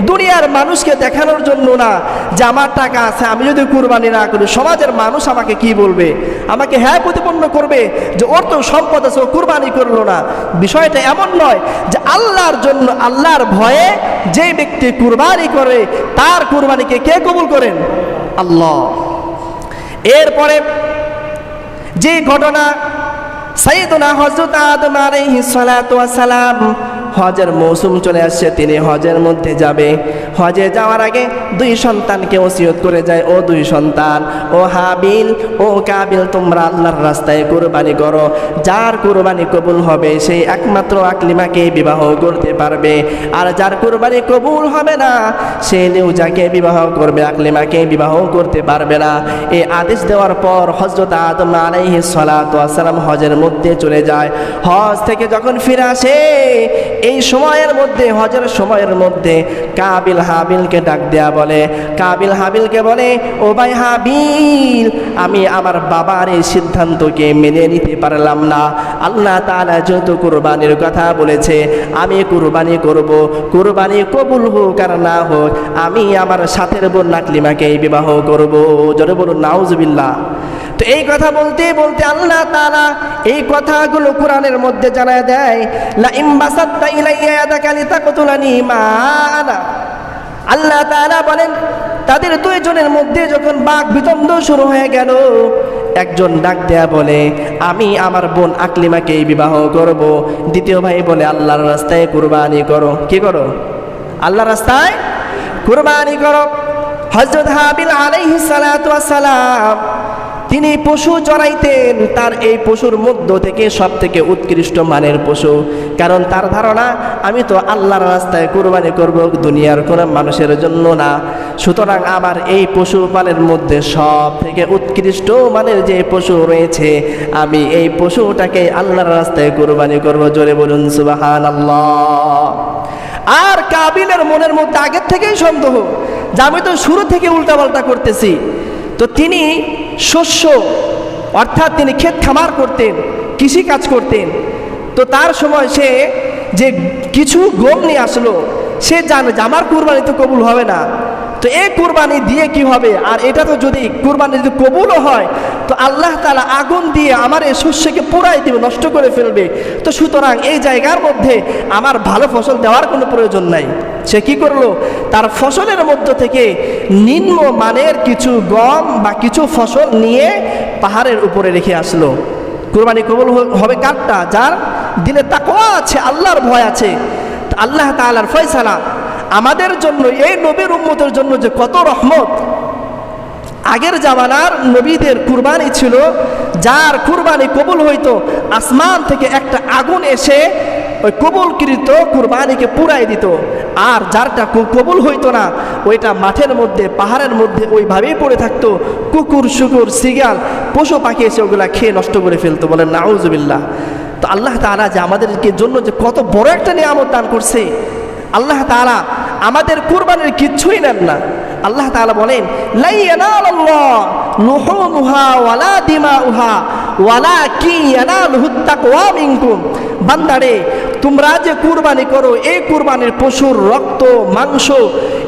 দুনিয়ার মানুষকে দেখানোর জন্য না যে আমার টাকা আছে, আমি যদি কুরবানি না করি সমাজের মানুষ আমাকে কি বলবে, আমাকে হ্যাঁ প্রতিপন্ন করবে যে ওর তো সম্পদ আছে, ও কুরবানি করলো না। বিষয়টা এমন নয় যে আল্লাহর জন্য, আল্লাহর ভয়ে যে ব্যক্তি কুরবানি করে তার কুরবানিকে কে কবুল করেন? আল্লাহ। এরপরে যে ঘটনা সাইয়েদুনা হযরত আদম আলাইহিস সালাতু ওয়াস সালাম, হজের মৌসুম চলে আসছে, তিনি হজের মধ্যে যাবে। হজে যাওয়ার আগে দুই সন্তানকে ওসিয়ত করে যায়, ও দুই সন্তান, ও হাবিল ও কাবিল, তোমরা আল্লাহর রাস্তায় কুরবানি করো। যার কুরবানি কবুল হবে সেই একমাত্র আকলিমাকে বিবাহ করতে পারবে, আর যার কুরবানি কবুল হবে না সে লিউজাকে বিবাহ করবে, আকলিমাকে বিবাহ করতে পারবে না। এই আদেশ দেওয়ার পর হযরত আদম আলাইহিস সালাতু ওয়াস সালাম হজের মধ্যে চলে যায়। হজ থেকে যখন ফিরে আসে এই সময়ের মধ্যে, হজের সময়ের মধ্যে কাবিল হাবিলকে ডাক দেয়া বলে, কাবিল হাবিলকে বলে ও ভাই হাবিল, আমি আমার বাবার এই সিদ্ধান্তকে মেনে নিতে পারলাম না। আল্লাহ তাআলা যেহেতু কুরবানির কথা বলেছে আমি কুরবানি করব, কুরবানি কবুল হোক আর না হোক আমি আমার সাথের বোন আকলিমাকে বিবাহ করব। জোরে বলুন নাউজুবিল্লাহ। তো এই কথা বলতে বলতে আল্লাহ তাআলা এই কথাগুলো কোরআনের মধ্যে জানায় দেয়, লা ইম বাসাত্তা ইলাইয়া ইয়াদাকা লিতাকতুলানি মা আনা। আল্লাহ তাআলা বলেন তাদের দুইজনের মধ্যে যখন বাক বিতন্ড শুরু হয়ে গেল, একজন ডাক দেয়া বলে আমি আমার বোন আকলিমাকে বিবাহ করব, দ্বিতীয় ভাই বলে আল্লাহর রাস্তায় কুরবানি করো। কি করো? আল্লাহর রাস্তায় কুরবানি করো। হযরত হাবিল আলাইহিস সালাতু ওয়াস সালাম তিনি পশু চড়াইতেন, তার এই পশুর মধ্য থেকে সব থেকে উৎকৃষ্ট মানের পশু, কারণ তার ধারণা আমি তো আল্লাহর রাস্তায় কুরবানি করব, দুনিয়ার কোনো মানুষের জন্য না। সুতরাং আমার এই পশু পালের মধ্যে সব থেকে উৎকৃষ্ট মানের যে পশু রয়েছে আমি এই পশুটাকে আল্লাহর রাস্তায় কুরবানি করব। জোরে বলুন সুবহানাল্লাহ। আর কাবিলের মনের মধ্যে আগের থেকেই সন্দেহ যে আমি তো শুরু থেকে উল্টাপাল্টা করতেছি। তো তিনি শস্য অর্থাৎ তিনি ক্ষেত খামার করতেন, কৃষি কাজ করতেন। তো তার সময় সে যে কিছু গম নিয়ে আসলো, সে জানে যে আমার কুরবানি তো কবুল হবে না, তো এই কুরবানি দিয়ে কি হবে, আর এটা তো যদি কুরবানি যদি কবুলও হয় তো আল্লাহ তাআলা আগুন দিয়ে আমার এই শস্যকে পোড়াই দিবে, নষ্ট করে ফেলবে। তো সুতরাং এই জায়গার মধ্যে আমার ভালো ফসল দেওয়ার কোনো প্রয়োজন নাই। সে কি করলো, তার ফসলের মধ্য থেকে নিম্ন মানের কিছু গম বা কিছু ফসল নিয়ে পাহাড়ের উপরে রেখে আসলো। কুরবানি কবুল হবে কারটা? যার দিলে তাকওয়া আছে, আল্লাহর ভয় আছে। আল্লাহ তাআলার ফয়সালা আমাদের জন্য, এই নবীর উম্মতের জন্য যে কত রহমত। আগের জামানার নবীদের কুরবানি ছিল যার কুরবানি কবুল হইতো আসমান থেকে একটা আগুন এসে ওই কবুলকৃত কুরবানিকে পুরাই দিত, আর যারটা কবুল হইতো না ওইটা মাঠের মধ্যে পাহাড়ের মধ্যে ওইভাবেই পড়ে থাকতো। কুকুর শুকুর সিগাল পশু পাখি এসে ওগুলা খেয়ে নষ্ট করে ফেলতো। বলেন নাউজুবিল্লাহ। তো আল্লাহ তাআলা যে আমাদেরকে জন্য যে কত বড় একটা নিয়ামত দান করছে, আল্লাহ তাআলা আমাদের কুরবানির কিচ্ছুই নেন না। আল্লাহ তাআলা বলেন লা ইয়ানালাল্লাহ লুহুমুহা ওয়ালা দিমাউহা ওয়ালাকিন ইয়ানালুহুত তাকওয়া মিনকুম। বান্দারে তোমরা যে কুরবানি করো এই কুরবানির পশুর রক্ত মাংস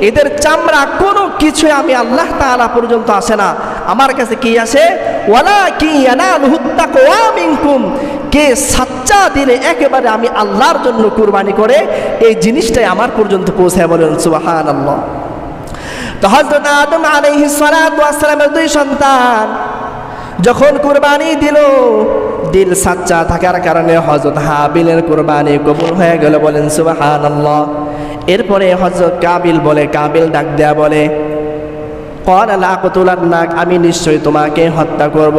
এদের চামড়া কোনো কিছু আমি আল্লাহ তাআলা পর্যন্ত আসে না, আমার কাছে কি আসে? ওয়ালাকিন ইয়ানালুহুত তাকওয়া মিনকুম। কে সাচ্চা দিলে একেবারে আমি আল্লাহর জন্য কুরবানি করে, এই জিনিসটাই আমার পর্যন্ত পৌঁছায়, বলেন সুবহানাল্লাহ। তো হযরত আদম আলাইহিস সালাতু ওয়াস সালামের দুই সন্তান যখন কুরবানি দিল, দিল সাচ্চা থাকার কারণে হযরত হাবিলের কুরবানি কবুল হয়ে গেল, বলেন সুবহানাল্লাহ। এরপরে হযরত কাবিল ডাক দেয়া বলে, ক্বালা লা আকতুলান্নাক, আমি নিশ্চয় তোমাকে হত্যা করব,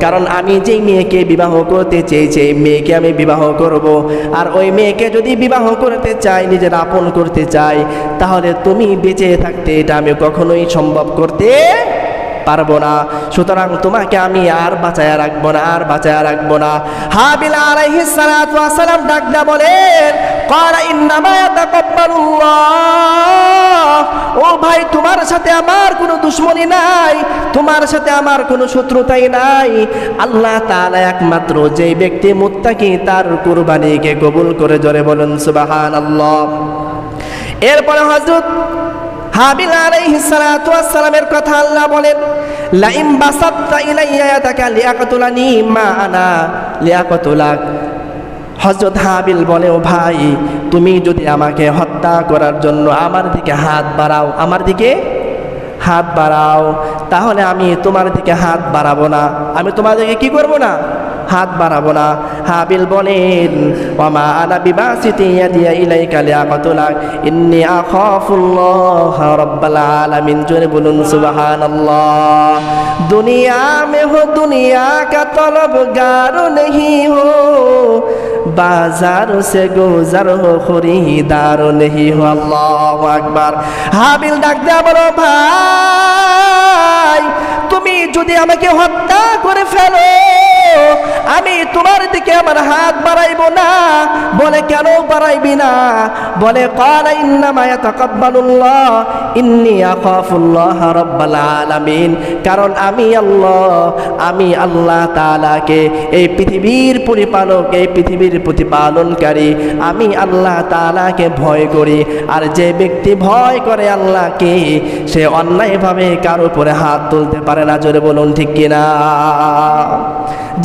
কারণ আমি যেই মেয়েকে বিবাহ করতে চেয়েছি এই মেয়েকে আমি বিবাহ করব, আর ওই মেয়েকে যদি বিবাহ করতে চাই, নিজের আপন করতে চাই, তাহলে তুমি বেঁচে থাকতে এটা আমি কখনোই সম্ভব করতে পারবো না, সুতরাং তোমাকে আমি আর বাঁচায়া রাখবো না। হাবিল আলাইহিস সালাতু ওয়াস সালাম ডাকদা বলেন, ক্বালা ইন্নামা ইয়াতাকাব্বালুল্লাহ, ও ভাই তোমার সাথে আমার কোনো দুশমনি নাই, তোমার সাথে আমার কোনো শত্রুতাই নাই, আল্লাহ তাআলা একমাত্র যেই ব্যক্তি মুত্তাকি তার কুরবানিকে কবুল করে, জোরে বলেন সুবহানাল্লাহ। এরপরে হযরত হাবিল আলাইহিস সালাতু ওয়াস সালামের কথা আল্লাহ বলেন, লাইম বাসাত্তা ইলাইয়া ইয়াতাকা লিয়াকতুলানি মা আনা লিয়াকতুলাক। হযরত হাবিল বলে, ও ভাই তুমি যদি আমাকে হত্যা করার জন্য আমার দিকে হাত বাড়াও, তাহলে আমি তোমার দিকে হাত বাড়াবো না, আমি তোমার দিকে কি করবো না, হাত বাড়াবো না। হাবিল বলেন, ওয়ামা আনা বিবাসিতি ইয়াদিয়া ইলাইকা লিয়াকতুলাক ইন্নী আখাফুল্লাহ রাব্বাল আলামিন, জোরে বলুন সুবহানাল্লাহ। দুনিয়া মে হো দুনিয়া কা তলবগার নেহি হো, বাজার সে গুজার হো খরিদার নেহি হো, আল্লাহু আকবার। হাবিল ডাক দেয়া বলো, ভাই তুমি যদি আমাকে হত্যা করে ফেলো, আমি তোমার দিকে আমার হাত বাড়াইবো না। বলে, কেন বাড়াইবি না? বলে, ক্বালা ইন্নামা ইয়াতাকাব্বালুল্লাহ ইন্নী আখাফুল্লাহ রাব্বাল আলামিন, কারণ আমি আল্লাহ তাআলাকে, এই পৃথিবীর পরিপালক, এই পৃথিবীর প্রতিপালনকারী, আমি আল্লাহ তাআলাকে ভয় করি, আর যে ব্যক্তি ভয় করে আল্লাহকে, সে অন্যায়ভাবে কারো উপরে হাত তুলতে পারে না, জোরে বলুন ঠিক কিনা।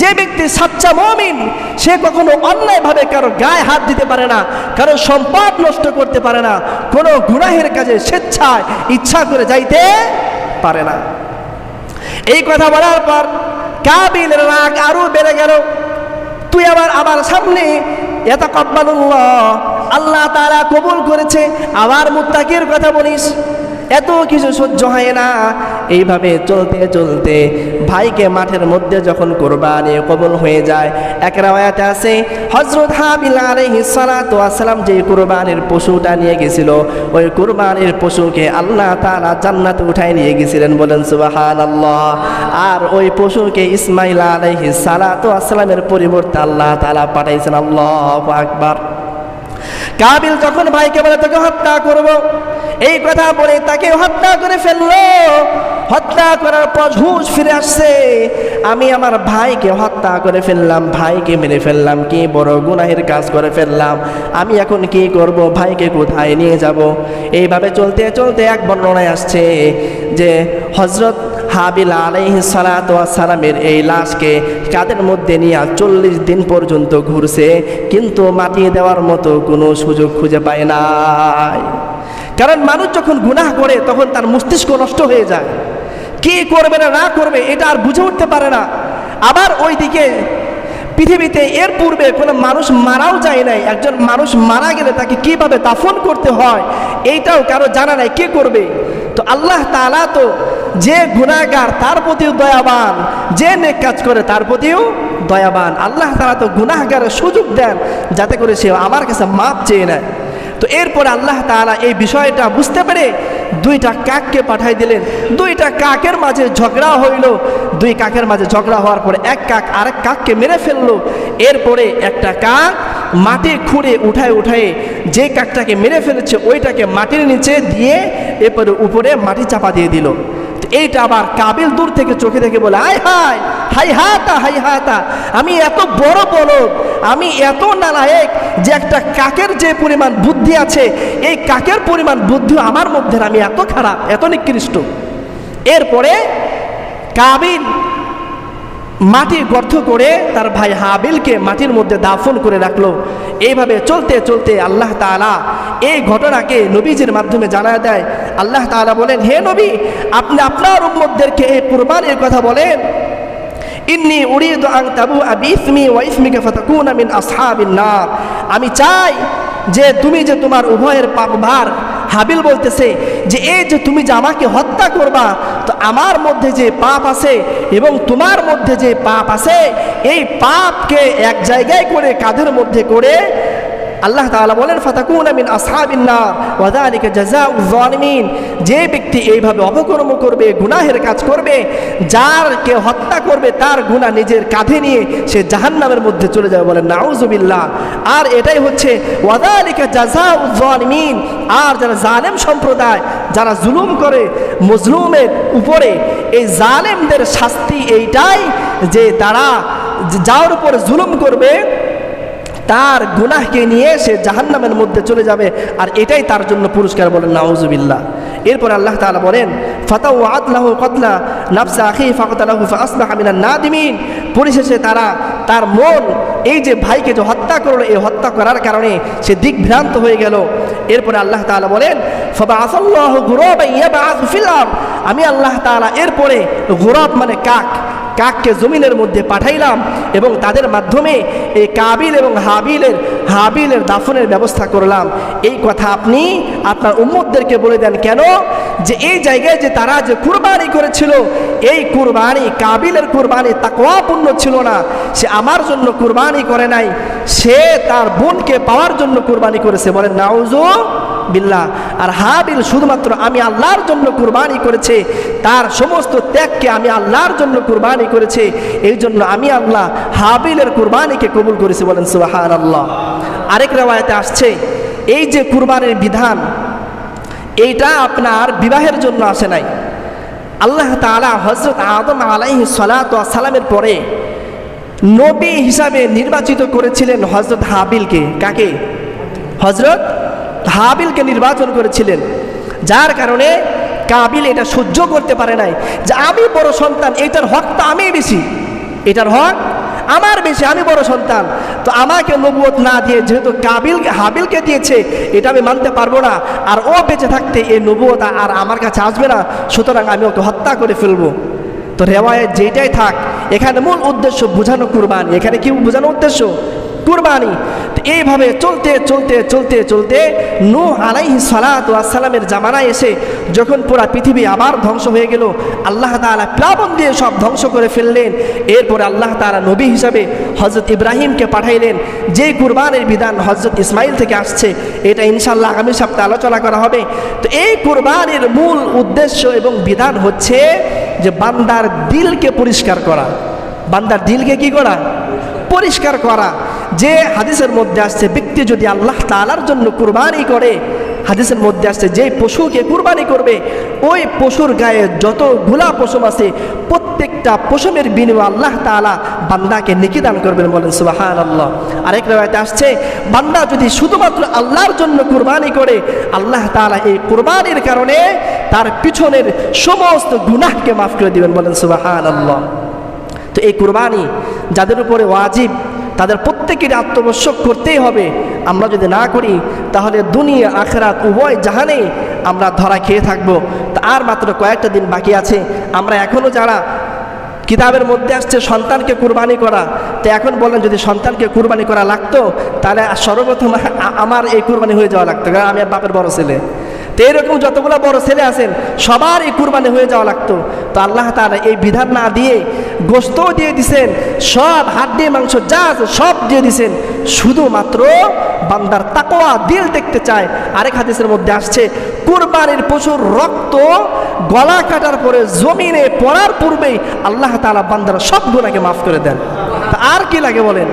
যে ব্যক্তি সাচ্চা মুমিন, সে কখনো অন্যায়ভাবে কারো গায়ে হাত দিতে পারে না, কারো সম্পদ নষ্ট করতে পারে না, কোনো গুনাহের কাজে স্বেচ্ছায় ইচ্ছা করে যাইতে পারে না। এই কথা বলার পর কাবিলের রাগ আরো বেড়ে গেল। তুই আমার সামনে ইয়াতাকাব্বালুল্লাহ, আল্লাহ তাআলা কবুল করেছে, আবার মুত্তাকির কথা বলিস, এত কিছু সহ্য হয় না। এইভাবে চলতে চলতে ভাইকে মাঠের মধ্যে যখন কুরবানি কবুল হয়ে যায়, এক রাওয়ায়াতে আছে হযরত হাবিল আলাইহিস সালাতু ওয়াস সালাম যে কুরবানির পশুটা নিয়ে গেছিল, ওই কুরবানির পশুকে আল্লাহ তাআলা জান্নাতে উঠায় নিয়ে গেছিলেন, বলেন সুবহানাল্লাহ। আর ওই পশুকে ইসমাঈল আলাইহিস সালাতু ওয়াস সালামের পরিবর্তে আল্লাহ তাআলা পাঠাইছেন, আল্লাহু আকবার। কাবিল যখন ভাইকে বলে তোকে হত্যা করব, এই কথা বলে তাকে হত্যা করে ফেললো। হত্যা করার পর হুঁশ ফিরে আসছে, আমি আমার ভাইকে হত্যা করে ফেললাম, ভাইকে মেরে ফেললাম, কি বড় গুনাহের কাজ করে ফেললাম, আমি এখন কি করব, ভাইকে কোথায় নিয়ে যাব? এইভাবে চলতে চলতে এক বর্ণনায় আসছে যে হযরত হাবিল আলাইহিস সালাতু ওয়াস সালামের এই লাশকে কাদের মধ্যে নিয়ে 40 দিন পর্যন্ত ঘুরছে, কিন্তু মাটিয়ে দেওয়ার মতো কোনো সুযোগ খুঁজে পায় নাই। কারণ মানুষ যখন গুনাহ করে তখন তার মস্তিষ্ক নষ্ট হয়ে যায়, কি করবে না করবে এটা আর বুঝে উঠতে পারে না। আবার ওইদিকে পৃথিবীতে এর পূর্বে কোনো মানুষ মারাও যায় নাই, একজন মানুষ মারা গেলে তাকে কিভাবে দাফন করতে হয় এইটাও কারো জানা নাই, কে করবে? তো আল্লাহ তাআলা তো যে গুনাহগার তার প্রতিও দয়াবান, যে নেক কাজ করে তার প্রতিও দয়াবান। আল্লাহ তাআলা তো গুনাহগারের সুযোগ দেন যাতে করে সে আমার কাছে মাপ চেয়ে নেয়। তো এরপরে আল্লাহ তাআলা এই বিষয়টা বুঝতে পেরে দুইটা কাককে পাঠাই দিলেন। দুইটা কাকের মাঝে ঝগড়া হইল। দুই কাকের মাঝে ঝগড়া হওয়ার পরে এক কাক আরেক কাককে মেরে ফেললো। এরপরে একটা কাক মাটি খুঁড়ে উঠায় যে কাকটাকে মেরে ফেলেছে ওইটাকে মাটির নিচে দিয়ে এরপরে উপরে মাটি চাপা দিয়ে দিল। এইটা আবার কাবিল দূর থেকে চোখে দেখে বলে, আয় হায় হাই হাতা, আমি এত বড় বলদ, আমি এত নালায়েক যে একটা কাকের যে পরিমাণ বুদ্ধি আছে এই কাকের পরিমাণ বুদ্ধি আমার মধ্যে, আমি এত খারাপ, এত নিকৃষ্ট। এরপরে কাবিল মাটি গর্ত করে তার ভাই হাবিলকে মাটির মধ্যে দাফন করে রাখলো। এইভাবে চলতে চলতে আল্লাহ তাআলা এই ঘটনাকে নবীজির মাধ্যমে জানায় দেয়। আল্লাহ তাআলা বলেন, হে নবী, আপনি আপনার উম্মতদেরকে এই কুরবানির কথা বলেন। ইন্নী উরিদু আন তাবুআ বিইসমি ওয়া ইসমিকা ফাতাকুনা মিন আসহাবিন নার। আমি চাই যে তুমি যে তোমার উভয়ের পাপভার, হাবিল বলতেছে যে এই যে তুমি যে আমাকে হত্যা করবা, তো আমার মধ্যে যে পাপ আছে এবং তোমার মধ্যে যে পাপ আছে, এই পাপকে এক জায়গায় করে কাঁধের মধ্যে করে আল্লাহ তাআলা বলেন ফাতাকুনা মিন আসহাবিন নার ওয়া যালিকা জাযাউয যালিমিন। যে ব্যক্তি এইভাবে অপকর্ম করবে, গুনাহের কাজ করবে, যারকে হত্যা করবে তার গুনাহ নিজের কাঁধে নিয়ে সে জাহান্নামের মধ্যে চলে যাবে, বলেন নাউযুবিল্লাহ। আর এটাই হচ্ছে ওয়া যালিকা জাযাউয যালিমিন। আর যারা জালেম সম্প্রদায়, যারা জুলুম করে মজলুমের উপরে, এই জালেমদের শাস্তি এইটাই যে তারা যার উপরে জুলুম করবে তার গুনাহকে নিয়ে সে জাহান্নামের মধ্যে চলে যাবে, আর এটাই তার জন্য পুরস্কার, বলেন নাউযুবিল্লাহ। এরপর আল্লাহ তাআলা বলেন ফাতাওয়াত লাহু কতলা নাফসা আখি ফাকতালাহু ফাসবাহা মিনান নাদিমিন। পরিশেষে তার মন এই যে ভাইকে যে হত্যা করলো, এই হত্যা করার কারণে সে দিকভ্রান্ত হয়ে গেল। এরপরে আল্লাহ তাআলা বলেন ফাবাআসাল্লাহু গুরাবান ইয়াবআসু ফিল আরদ। আমি আল্লাহ তাআলা এরপরে গুরাব মানে কাককে জমিনের মধ্যে পাঠাইলাম এবং তাদের মাধ্যমে এই কাবিল এবং হাবিলের দাফনের ব্যবস্থা করলাম। এই কথা আপনি আপনার উম্মতদেরকে বলে দেন। কেন? যে এই জায়গায় যে তারা যে কুরবানি করেছিল, এই কুরবানি কাবিলের কুরবানি তাকওয়াপূর্ণ ছিল না। সে আমার জন্য কুরবানি করে নাই, সে তার বোনকে পাওয়ার জন্য কুরবানি করেছে, বলেন নাউযুবিল্লাহ। আর হাবিল শুধুমাত্র আমি আল্লাহর জন্য কুরবানি করেছে, তার সমস্ত ত্যাগকে আমি আল্লাহর জন্য কুরবানি করেছে। এই জন্য আমি আল্লাহ হাবিলের কুরবানিকে কবুল করেছি, বলেন সুবহানাল্লাহ। আরেক রাওয়ায়াতে আসছে এই যে কুরবানির বিধান, এইটা আপনার বিবাহের জন্য আসে নাই। আল্লাহ তাআলা হযরত আদম আলাইহিস সালাতু ওয়াস সালামের পরে নবী হিসাবে নির্বাচিত করেছিলেন হযরত হাবিলকে। কাকে? হযরত হাবিলকে নির্বাচন করেছিলেন। যার কারণে কাবিল এটা সহ্য করতে পারে নাই যে আমি বড় সন্তান, এটার হকটা আমি বেশি, এটার হক আমার বেশি, আমি বড় সন্তান, তো আমাকে নবুয়ত না দিয়ে যেহেতু হাবিলকে দিয়েছে, এটা আমি মানতে পারবো না। আর ও বেঁচে থাকতে এই নবুয়ত আর আমার কাছে আসবে না, সুতরাং আমি ওকে হত্যা করে ফেলবো। তো রেওয়ায়েত যেটাই থাক, এখানে মূল উদ্দেশ্য বোঝানো কুরবানি। এখানে কি বোঝানো উদ্দেশ্য? কুরবানি। তো এইভাবে চলতে চলতে চলতে চলতে নূহ আলাইহিস সালাতু ওয়াস সালামের জামানায় এসে যখন পুরা পৃথিবী আবার ধ্বংস হয়ে গেল, আল্লাহ তাআলা প্লাবন দিয়ে সব ধ্বংস করে ফেললেন। এরপরে আল্লাহ তাআলা নবী হিসাবে হযরত ইব্রাহিমকে পাঠাইলেন। যে কুরবানির বিধান হযরত ইসমাইল থেকে আসছে, এটা ইনশাআল্লাহ আগামী সপ্তাহে আলোচনা করা হবে। তো এই কুরবানির মূল উদ্দেশ্য এবং বিধান হচ্ছে যে বান্দার দিলকে পরিষ্কার করা। বান্দার দিলকে কি করা? পরিষ্কার করা। যে হাদিসের মধ্যে আসছে ব্যক্তি যদি আল্লাহ তাআলার জন্য কুরবানি করে, হাদিসের মধ্যে আসছে যে পশুকে কুরবানি করবে, ওই পশুর গায়ে যতগুলা পশম আছে প্রত্যেকটা পশমের বিনিময়ে আল্লাহ তাআলা বান্দাকে নেকি দান করবেন, বলেন সুবহানাল্লাহ। আরেক রাওয়ায়াতে আসছে বান্দা যদি শুধুমাত্র আল্লাহর জন্য কুরবানি করে, আল্লাহ তাআলা এই কুরবানির কারণে তার পিছনের সমস্ত গুনাহকে মাফ করে দিবেন, বলেন সুবহানাল্লাহ। তো এই কুরবানি যাদের উপরে ওয়াজিব, তাদের প্রত্যেকের আত্মবশ্যক করতেই হবে। আমরা যদি না করি তাহলে দুনিয়া আখিরাত উভয় জাহানে আমরা ধরা খেয়ে থাকবো। তা আর মাত্র কয়েকটা দিন বাকি আছে। আমরা এখনও যারা কিতাবের মধ্যে আসছে সন্তানকে কুরবানি করা, তো এখন বলেন যদি সন্তানকে কুরবানি করা লাগতো তাহলে সর্বপ্রথম আমার এই কুরবানি হয়ে যাওয়া লাগতো, কারণ আমি বাপের বড় ছেলে। তো এরকম যতগুলো বড় ছেলে আছেন সবার এই কুরবানি হয়ে যাওয়া লাগতো। তো আল্লাহ তাআলা এই বিধান না দিয়ে গোশতও দিয়ে দিছেন, সব হাড্ডি মাংস যা আছে সব দিয়ে দিছেন, শুধুমাত্র বান্দার তাকওয়া দিল দেখতে চায়। আরেক হাদিসের মধ্যে আসছে কুরবানির পশুর রক্ত গলা কাটার পরে জমিনে পড়ার পূর্বেই আল্লাহ তাআলা বান্দার সব গুনাহকে মাফ করে দেন। তা আর কি লাগে বলেন?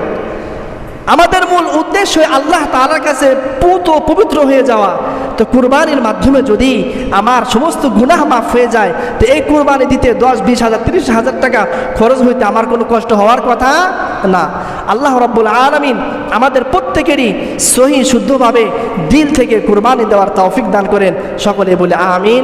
আমাদের মূল উদ্দেশ্য আল্লাহ তাআলার কাছে পবিত্র হয়ে যাওয়া। তো কুরবানির মাধ্যমে যদি আমার সমস্ত গুনাহ মাফ হয়ে যায়, তো এই কুরবানি দিতে 10, 20 হাজার 30 হাজার টাকা খরচ হইতে আমার কোনো কষ্ট হওয়ার কথা না। আল্লাহ রাব্বুল আলামিন আমাদের প্রত্যেকেরই সহি শুদ্ধভাবে দিল থেকে কুরবানি দেওয়ার তৌফিক দান করেন। সকলে বলে আমিন।